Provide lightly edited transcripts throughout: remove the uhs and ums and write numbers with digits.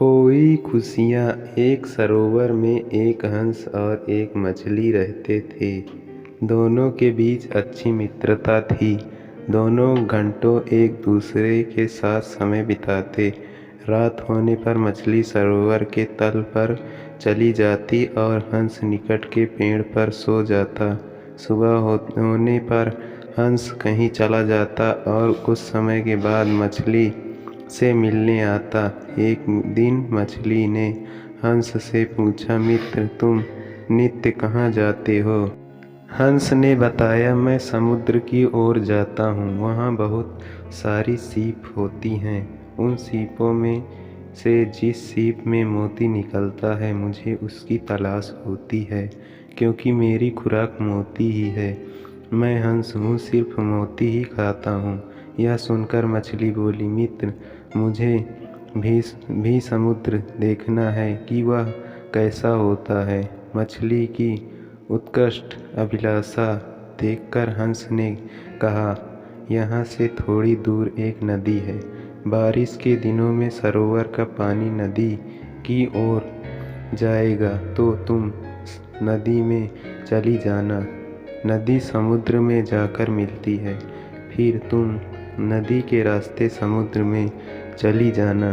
खोई खुशियाँ। एक सरोवर में एक हंस और एक मछली रहते थे। दोनों के बीच अच्छी मित्रता थी। दोनों घंटों एक दूसरे के साथ समय बिताते। रात होने पर मछली सरोवर के तल पर चली जाती और हंस निकट के पेड़ पर सो जाता। सुबह होने पर हंस कहीं चला जाता और कुछ समय के बाद मछली से मिलने आता। एक दिन मछली ने हंस से पूछा, मित्र, तुम नित्य कहाँ जाते हो? हंस ने बताया, मैं समुद्र की ओर जाता हूँ। वहाँ बहुत सारी सीप होती हैं। उन सीपों में से जिस सीप में मोती निकलता है, मुझे उसकी तलाश होती है, क्योंकि मेरी खुराक मोती ही है। मैं हंस हूँ, सिर्फ मोती ही खाता हूँ। यह सुनकर मछली बोली, मित्र, मुझे भी समुद्र देखना है कि वह कैसा होता है। मछली की उत्कृष्ट अभिलाषा देखकर हंस ने कहा, यहाँ से थोड़ी दूर एक नदी है। बारिश के दिनों में सरोवर का पानी नदी की ओर जाएगा तो तुम नदी में चली जाना। नदी समुद्र में जाकर मिलती है, फिर तुम नदी के रास्ते समुद्र में चली जाना।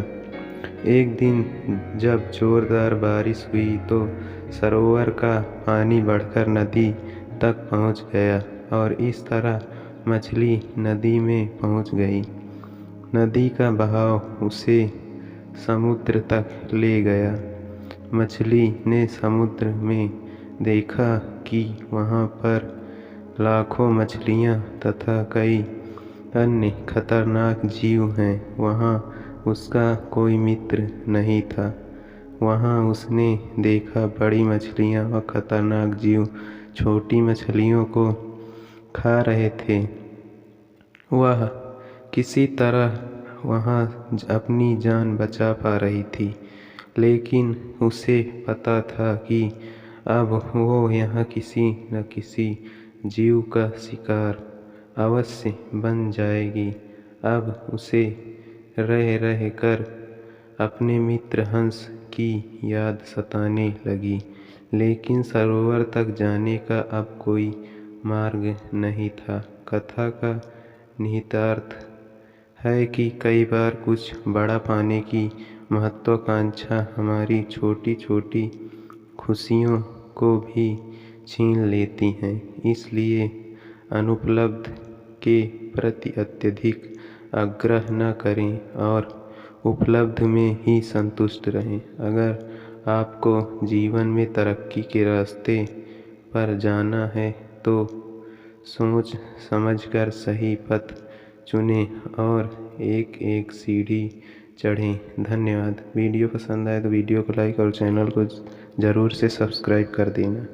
एक दिन जब जोरदार बारिश हुई तो सरोवर का पानी बढ़कर नदी तक पहुंच गया और इस तरह मछली नदी में पहुंच गई। नदी का बहाव उसे समुद्र तक ले गया। मछली ने समुद्र में देखा कि वहाँ पर लाखों मछलियाँ तथा कई अन्य खतरनाक जीव हैं। वहाँ उसका कोई मित्र नहीं था। वहाँ उसने देखा बड़ी मछलियाँ और खतरनाक जीव छोटी मछलियों को खा रहे थे। वह किसी तरह वहाँ अपनी जान बचा पा रही थी, लेकिन उसे पता था कि अब वो यहाँ किसी न किसी जीव का शिकार अवश्य बन जाएगी। अब उसे रह रह कर अपने मित्र हंस की याद सताने लगी, लेकिन सरोवर तक जाने का अब कोई मार्ग नहीं था। कथा का निहितार्थ है कि कई बार कुछ बड़ा पाने की महत्वाकांक्षा हमारी छोटी छोटी खुशियों को भी छीन लेती हैं। इसलिए अनुपलब्ध के प्रति अत्यधिक आग्रह न करें और उपलब्ध में ही संतुष्ट रहें। अगर आपको जीवन में तरक्की के रास्ते पर जाना है तो सोच समझकर सही पथ चुनें और एक एक सीढ़ी चढ़ें। धन्यवाद। वीडियो पसंद आए तो वीडियो को लाइक और चैनल को ज़रूर से सब्सक्राइब कर देना।